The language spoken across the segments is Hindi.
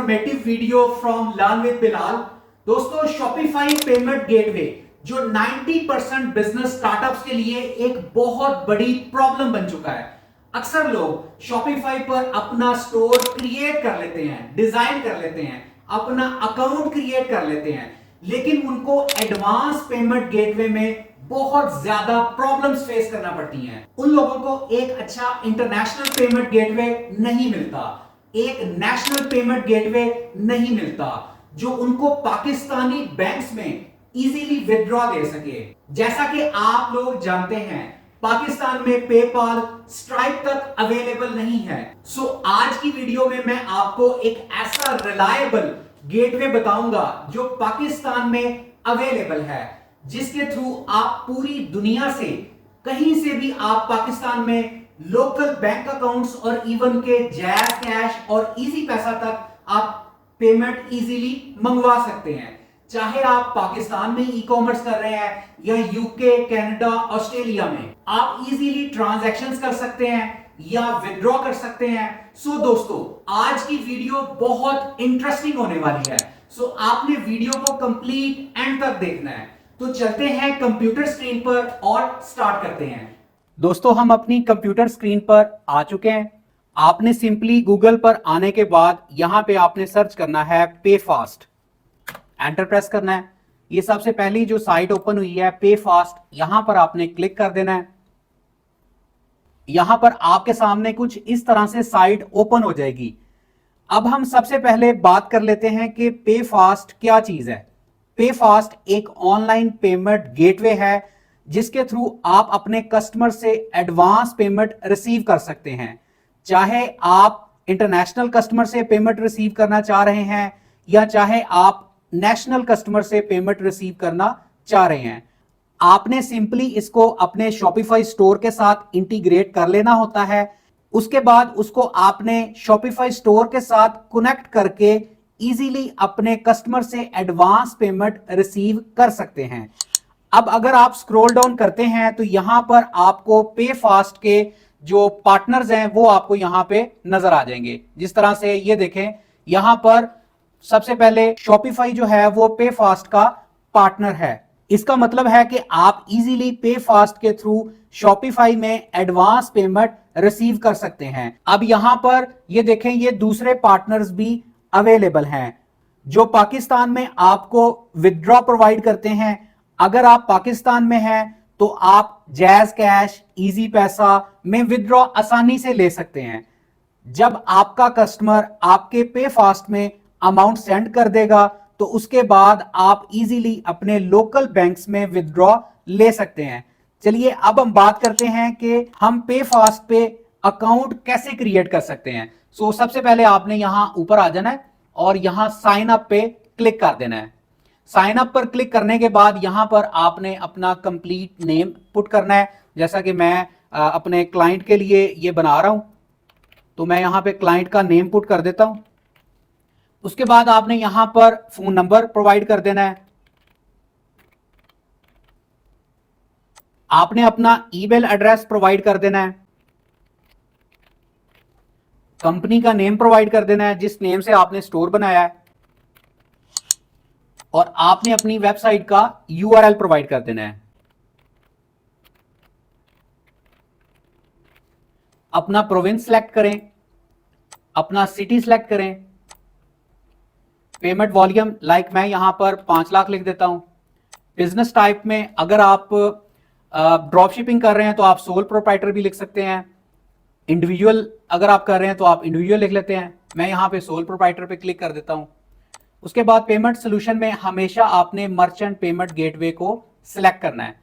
informative video from Learn with Bilal। दोस्तों, शॉपिफाई पेमेंट गेटवे जो 90% बिजनेस स्टार्टअप्स के लिए एक बहुत बड़ी प्रॉब्लम बन चुका है। अक्सर लोग शॉपिफाई पर अपना स्टोर क्रिएट कर लेते हैं, डिजाइन कर लेते हैं, अपना अकाउंट क्रिएट कर लेते हैं, लेकिन उनको एडवांस पेमेंट गेटवे में बहुत ज्यादा प्रॉब्लम्स फेस करना पड़ती हैं। उन लोगों को एक अच्छा इंटरनेशनल पेमेंट गेटवे नहीं मिलता, एक नेशनल पेमेंट गेटवे नहीं मिलता जो उनको पाकिस्तानी बैंक्स में इजीली विथड्रॉ दे सके। जैसा कि आप लोग जानते हैं, पाकिस्तान में पेपाल, स्ट्राइप तक अवेलेबल नहीं है। सो आज की वीडियो में मैं आपको एक ऐसा रिलायबल गेटवे बताऊंगा जो पाकिस्तान में अवेलेबल है, जिसके थ्रू आप पूरी दुनिया से कहीं से भी आप पाकिस्तान में लोकल बैंक अकाउंट्स और इवन के जैज कैश और इजी पैसा तक आप पेमेंट इजीली मंगवा सकते हैं। चाहे आप पाकिस्तान में ई कॉमर्स कर रहे हैं या यूके, कनाडा, ऑस्ट्रेलिया में, आप इजीली ट्रांजैक्शंस कर सकते हैं या विथड्रॉ कर सकते हैं। सो दोस्तों, आज की वीडियो बहुत इंटरेस्टिंग होने वाली है। सो आपने वीडियो को कंप्लीट एंड तक देखना है। तो चलते हैं कंप्यूटर स्क्रीन पर और स्टार्ट करते हैं। दोस्तों, हम अपनी कंप्यूटर स्क्रीन पर आ चुके हैं। आपने सिंपली गूगल पर आने के बाद यहां पे आपने सर्च करना है पे फास्ट, एंटर प्रेस करना है। ये सबसे पहली जो साइट ओपन हुई है पे फास्ट, यहां पर आपने क्लिक कर देना है। यहां पर आपके सामने कुछ इस तरह से साइट ओपन हो जाएगी। अब हम सबसे पहले बात कर लेते हैं कि पे फास्ट क्या चीज है। पे फास्ट एक ऑनलाइन पेमेंट गेटवे है जिसके थ्रू आप अपने कस्टमर से एडवांस पेमेंट रिसीव कर सकते हैं। चाहे आप इंटरनेशनल कस्टमर से पेमेंट रिसीव करना चाह रहे हैं या चाहे आप नेशनल कस्टमर से पेमेंट रिसीव करना चाह रहे हैं, आपने सिंपली इसको अपने शॉपिफाई स्टोर के साथ इंटीग्रेट कर लेना होता है। उसके बाद उसको आपने शॉपिफाई स्टोर के साथ कनेक्ट करके इजीली अपने कस्टमर से एडवांस पेमेंट रिसीव कर सकते हैं। अब अगर आप स्क्रॉल डाउन करते हैं तो यहां पर आपको पे फास्ट के जो पार्टनर्स हैं वो आपको यहां पे नजर आ जाएंगे। जिस तरह से ये देखें, यहां पर सबसे पहले शॉपिफाई जो है वो पे फास्ट का पार्टनर है। इसका मतलब है कि आप इजीली पे फास्ट के थ्रू शॉपिफाई में एडवांस पेमेंट रिसीव कर सकते हैं। अब यहां पर ये देखें, ये दूसरे पार्टनर्स भी अवेलेबल हैं जो पाकिस्तान में आपको विथड्रॉ प्रोवाइड करते हैं। अगर आप पाकिस्तान में हैं तो आप जैज कैश, इजी पैसा में विथड्रॉ आसानी से ले सकते हैं। जब आपका कस्टमर आपके पे फास्ट में अमाउंट सेंड कर देगा तो उसके बाद आप इजीली अपने लोकल बैंक्स में विथड्रॉ ले सकते हैं। चलिए अब हम बात करते हैं कि हम पे फास्ट पे अकाउंट कैसे क्रिएट कर सकते हैं। सो सबसे पहले आपने यहां ऊपर आ जाना है और यहां साइन अप पे क्लिक कर देना है। साइन अप पर क्लिक करने के बाद यहां पर आपने अपना कंप्लीट नेम पुट करना है। जैसा कि मैं अपने क्लाइंट के लिए ये बना रहा हूं, तो मैं यहां पे क्लाइंट का नेम पुट कर देता हूं। उसके बाद आपने यहां पर फोन नंबर प्रोवाइड कर देना है। आपने अपना ईमेल एड्रेस प्रोवाइड कर देना है। कंपनी का नेम प्रोवाइड कर देना है जिस नेम से आपने स्टोर बनाया है, और आपने अपनी वेबसाइट का यूआरएल प्रोवाइड कर देना है। अपना प्रोविंस सिलेक्ट करें, अपना सिटी सिलेक्ट करें, पेमेंट वॉल्यूम लाइक मैं यहां पर 5 लाख लिख देता हूं। बिजनेस टाइप में अगर आप ड्रॉप शिपिंग कर रहे हैं तो आप सोल प्रोप्राइटर भी लिख सकते हैं। इंडिविजुअल अगर आप कर रहे हैं तो आप इंडिविजुअल लिख लेते हैं। मैं यहां पे सोल प्रोप्राइटर पे क्लिक कर देता हूं। उसके बाद पेमेंट सोल्यूशन में हमेशा आपने मर्चेंट पेमेंट गेटवे को सिलेक्ट करना है।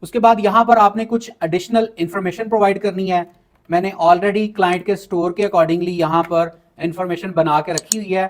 उसके बाद यहां पर आपने कुछ एडिशनल इंफॉर्मेशन प्रोवाइड करनी है। मैंने ऑलरेडी क्लाइंट के स्टोर के अकॉर्डिंगली यहां पर इंफॉर्मेशन बना के रखी हुई है।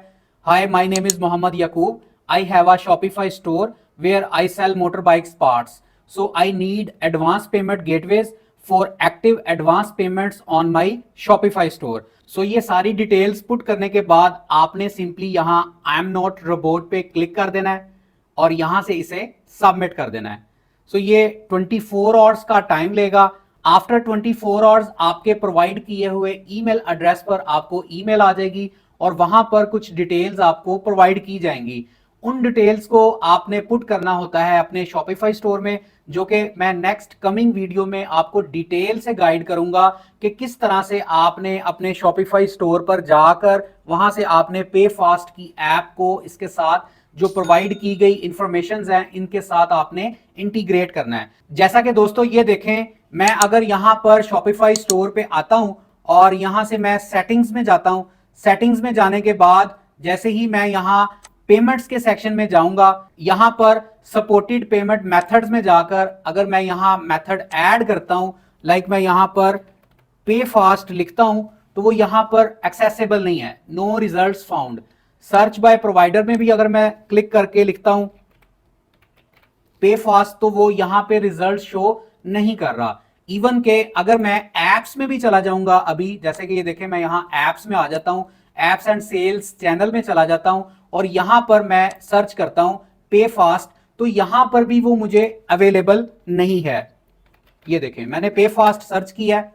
Hi, my name is Mohammad Yakub. I have a Shopify store where I sell motor bikes parts, so I need advance payment gateways for active advance payments on my Shopify store. So ये सारी डिटेल्स पुट करने के बाद आपने सिंपली यहां आई एम नॉट रोबोट पे क्लिक कर देना है और यहां से इसे सबमिट कर देना है। सो ये 24 आवर्स का टाइम लेगा। आफ्टर 24 आवर्स आपके प्रोवाइड किए हुए ईमेल एड्रेस पर आपको ईमेल आ जाएगी और वहां पर कुछ डिटेल्स आपको प्रोवाइड की जाएंगी। उन डिटेल्स को आपने पुट करना होता है अपने शॉपिफाई स्टोर में, जो कि मैं नेक्स्ट कमिंग वीडियो में आपको डिटेल से गाइड करूंगा कि किस तरह से आपने अपने शॉपिफाई स्टोर पर जाकर वहां से आपने पे फास्ट की ऐप को इसके साथ जो प्रोवाइड की गई इंफॉर्मेशन है इनके साथ आपने इंटीग्रेट करना है। जैसा कि दोस्तों ये देखें, मैं अगर यहां पर शॉपिफाई स्टोर पे आता हूं और यहां से मैं सेटिंग्स में जाता हूं, सेटिंग्स में जाने के बाद जैसे ही मैं यहां पेमेंट्स के सेक्शन में जाऊंगा, यहां पर सपोर्टेड पेमेंट मेथड्स में जाकर अगर मैं यहां मेथड ऐड करता हूं, लाइक मैं यहां पर पे फास्ट लिखता हूं, तो वो यहां पर एक्सेसिबल नहीं है, no results found. Search by provider में भी अगर मैं क्लिक करके लिखता हूं पे फास्ट, तो वो यहां पे रिजल्ट शो नहीं कर रहा। इवन के अगर मैं एप्स में भी चला जाऊंगा अभी, जैसे कि ये देखें मैं यहां एप्स में आ जाता हूं, एप्स एंड सेल्स चैनल में चला जाता हूं और यहां पर मैं सर्च करता हूं पे फास्ट, तो यहां पर भी वो मुझे अवेलेबल नहीं है। ये देखें मैंने पे फास्ट सर्च किया है,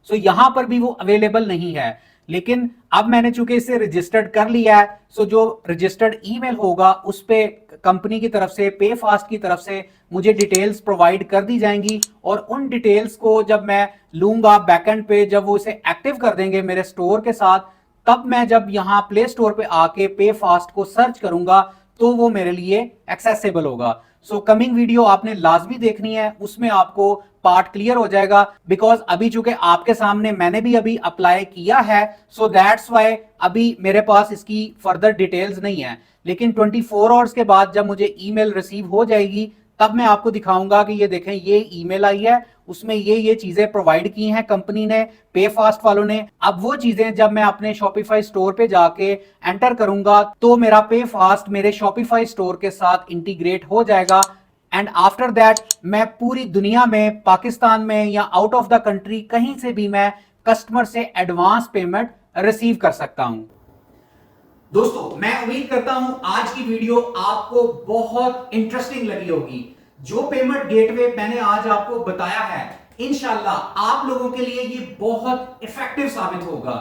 सो यहां पर भी वो अवेलेबल नहीं है। लेकिन अब मैंने चूंकि इसे रजिस्टर्ड कर लिया है, सो जो रजिस्टर्ड ईमेल होगा उस पे कंपनी की तरफ से, पे फास्ट की तरफ से मुझे डिटेल्स प्रोवाइड कर दी जाएंगी और उन डिटेल्स को जब मैं लूंगा बैकएंड पे, जब वो इसे एक्टिव कर देंगे मेरे स्टोर के साथ, तब मैं जब यहां प्ले स्टोर पे आके पे फास्ट को सर्च करूंगा तो वो मेरे लिए एक्सेसिबल होगा। सो कमिंग वीडियो आपने लाजमी देखनी है, उसमें आपको पार्ट क्लियर हो जाएगा। बिकॉज अभी चूंकि आपके सामने मैंने भी अभी अप्लाई किया है, सो दैट्स वाई अभी मेरे पास इसकी फर्दर डिटेल्स नहीं है। लेकिन 24 आवर्स के बाद जब मुझे ईमेल रिसीव हो जाएगी तब मैं आपको दिखाऊंगा कि ये देखें ये ईमेल आई है, उसमें ये चीजें प्रोवाइड की हैं कंपनी ने, पे फास्ट वालों ने। अब वो चीजें जब मैं अपने शॉपिफाई स्टोर पे जाके एंटर करूंगा तो मेरा पे फास्ट मेरे शॉपिफाई स्टोर के साथ इंटीग्रेट हो जाएगा। एंड आफ्टर दैट मैं पूरी दुनिया में, पाकिस्तान में या आउट ऑफ द कंट्री कहीं से भी मैं कस्टमर से एडवांस पेमेंट रिसीव कर सकता हूं। दोस्तों मैं उम्मीद करता हूं आज की वीडियो आपको बहुत इंटरेस्टिंग लगी होगी। जो पेमेंट गेटवे मैंने आज आपको बताया है, इंशाल्लाह आप लोगों के लिए ये बहुत इफेक्टिव साबित होगा।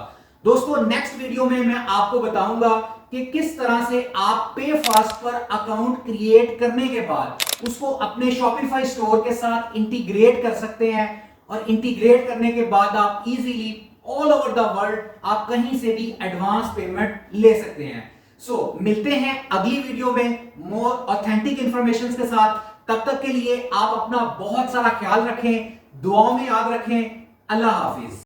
दोस्तों नेक्स्ट वीडियो में मैं आपको बताऊंगा कि किस तरह से आप पे फास्ट पर अकाउंट क्रिएट करने के बाद उसको अपने शॉपिफाई स्टोर के साथ इंटीग्रेट कर सकते हैं और इंटीग्रेट करने के बाद आप easily all over the world आप कहीं से भी एडवांस पेमेंट ले सकते हैं। सो मिलते हैं अगली वीडियो में मोर ऑथेंटिक इंफॉर्मेशन के साथ। तब तक के लिए आप अपना बहुत सारा ख्याल रखें, दुआओं में याद रखें। अल्लाह हाफिज।